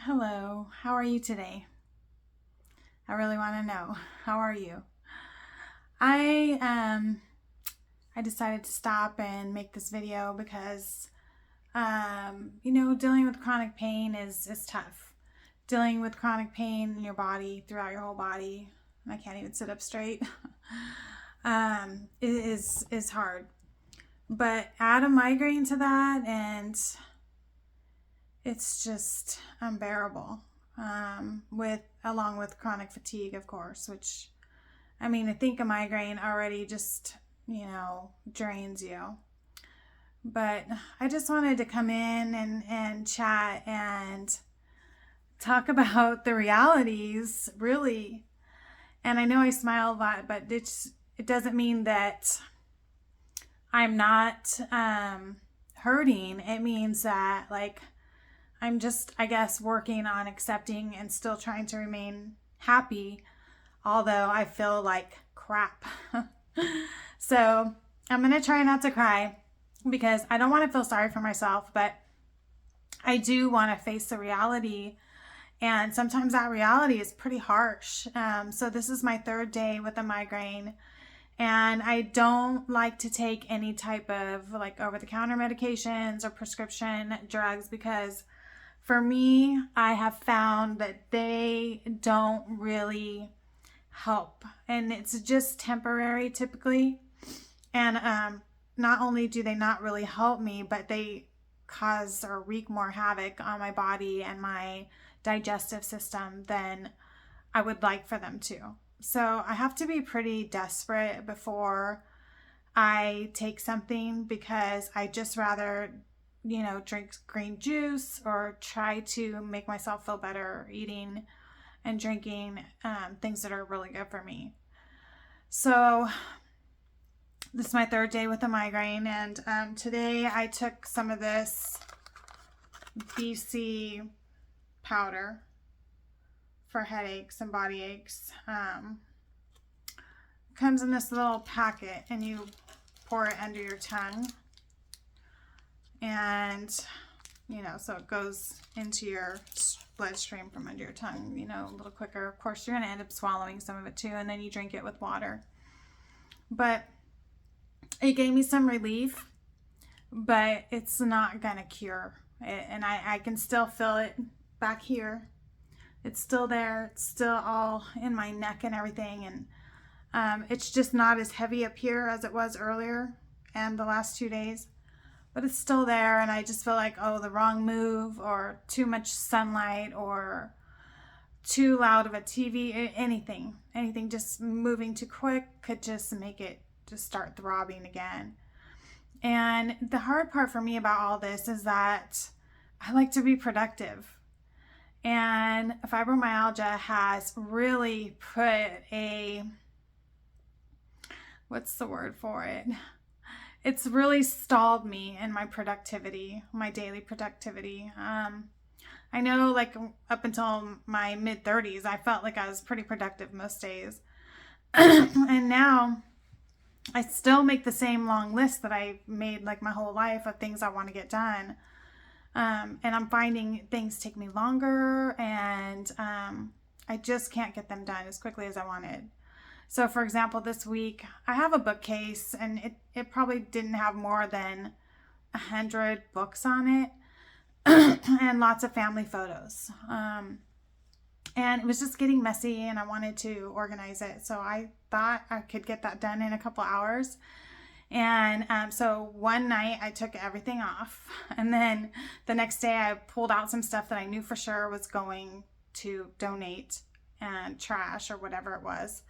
Hello, how are you today? I really want to know. How are you? I um I decided to stop and make this video because dealing with chronic pain is tough. Dealing with chronic pain in your body, throughout your whole body. I can't even sit up straight. It is hard. But add a migraine to that and it's just unbearable. With along with chronic fatigue, of course, which I think a migraine already just drains you. But I just wanted to come in and chat and talk about the realities, really. And I know I smile a lot, but it doesn't mean that I'm not hurting. It means that, like, I'm just, I guess, working on accepting and still trying to remain happy, although I feel like crap. So I'm going to try not to cry because I don't want to feel sorry for myself, but I do want to face the reality. And sometimes that reality is pretty harsh. So this is my third day with a migraine. And I don't like to take any type of like over-the-counter medications or prescription drugs because for me, I have found that they don't really help. And it's just temporary typically. And not only do they not really help me, but they cause or wreak more havoc on my body and my digestive system than I would like for them to. So I have to be pretty desperate before I take something because I just rather drink green juice or try to make myself feel better eating and drinking things that are really good for me. So this is my third day with a migraine, and today I took some of this BC powder for headaches and body aches. It comes in this little packet and you pour it under your tongue. And, so it goes into your bloodstream from under your tongue, a little quicker. Of course, you're going to end up swallowing some of it too, and then you drink it with water. But it gave me some relief, but it's not going to cure it. And I can still feel it back here. It's still there. It's still all in my neck and everything. And it's just not as heavy up here as it was earlier and the last 2 days. But it's still there, and I just feel like, the wrong move or too much sunlight or too loud of a TV, anything just moving too quick could just make it just start throbbing again. And the hard part for me about all this is that I like to be productive. And fibromyalgia has really put what's the word for it? It's really stalled me in my productivity, my daily productivity. I know, like, up until my mid-30s, I felt like I was pretty productive most days. And now I still make the same long list that I made like my whole life of things I want to get done. And I'm finding things take me longer, and I just can't get them done as quickly as I wanted. So, for example, this week I have a bookcase, and it probably didn't have more than 100 books on it and lots of family photos. And it was just getting messy, and I wanted to organize it. So I thought I could get that done in a couple hours. And so one night I took everything off, and then the next day I pulled out some stuff that I knew for sure was going to donate and trash or whatever it was.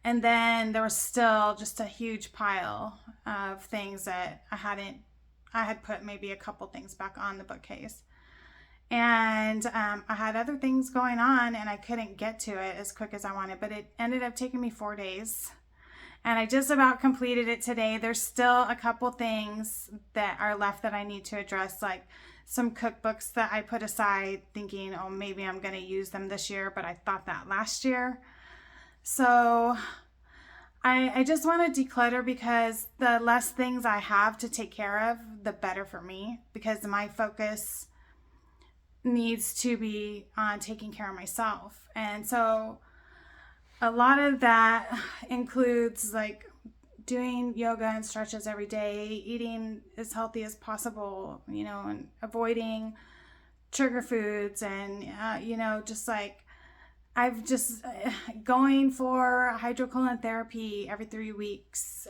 And then there was still just a huge pile of things that I had put maybe a couple things back on the bookcase. And I had other things going on, and I couldn't get to it as quick as I wanted, but it ended up taking me 4 days. And I just about completed it today. There's still a couple things that are left that I need to address, like some cookbooks that I put aside thinking, maybe I'm going to use them this year, but I thought that last year. So I just want to declutter because the less things I have to take care of, the better for me, because my focus needs to be on taking care of myself. And so a lot of that includes like doing yoga and stretches every day, eating as healthy as possible, you know, and avoiding trigger foods, and you know, just like I've just going for hydrocolon therapy every 3 weeks,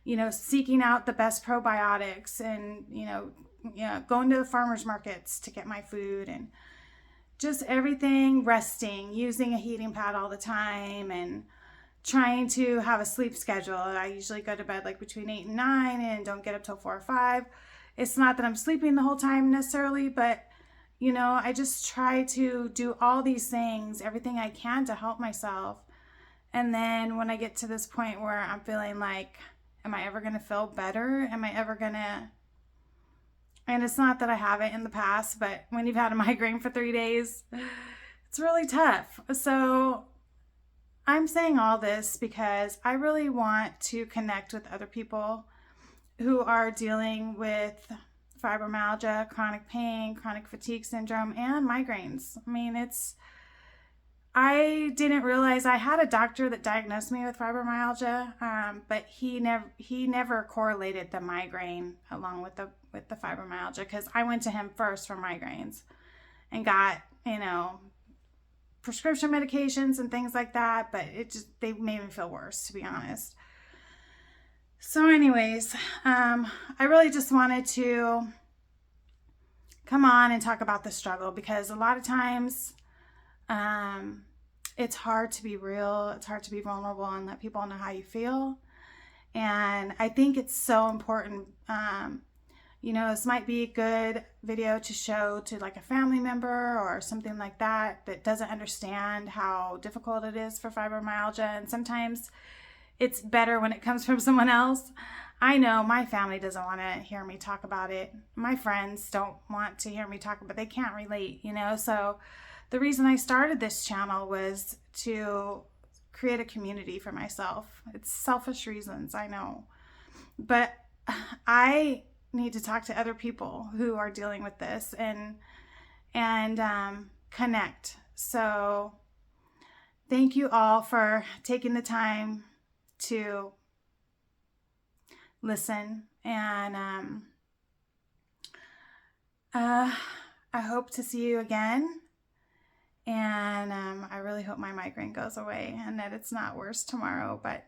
you know, seeking out the best probiotics, and you know, going to the farmers markets to get my food, and just everything, resting, using a heating pad all the time, and trying to have a sleep schedule. I usually go to bed like between 8 and 9 and don't get up till 4 or 5. It's not that I'm sleeping the whole time necessarily, but you know, I just try to do all these things, everything I can to help myself. And then when I get to this point where I'm feeling like, am I ever going to feel better? Am I ever going to... And it's not that I haven't in the past, but when you've had a migraine for 3 days, it's really tough. So I'm saying all this because I really want to connect with other people who are dealing with fibromyalgia, chronic pain, chronic fatigue syndrome, and migraines. I mean, I didn't realize I had a doctor that diagnosed me with fibromyalgia, but he never correlated the migraine along with the fibromyalgia, because I went to him first for migraines and got, you know, prescription medications and things like that, but they made me feel worse, to be honest. So anyways, I really just wanted to come on and talk about the struggle, because a lot of times it's hard to be real. It's hard to be vulnerable and let people know how you feel. And I think it's so important. You know, this might be a good video to show to like a family member or something like that doesn't understand how difficult it is for fibromyalgia. And sometimes it's better when it comes from someone else. I know my family doesn't want to hear me talk about it. My friends don't want to hear me talk, but they can't relate, you know? So the reason I started this channel was to create a community for myself. It's selfish reasons, I know. But I need to talk to other people who are dealing with this and connect. So thank you all for taking the time to listen, and I hope to see you again, and I really hope my migraine goes away and that it's not worse tomorrow. But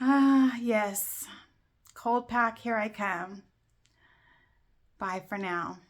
yes, cold pack, here I come. Bye for now.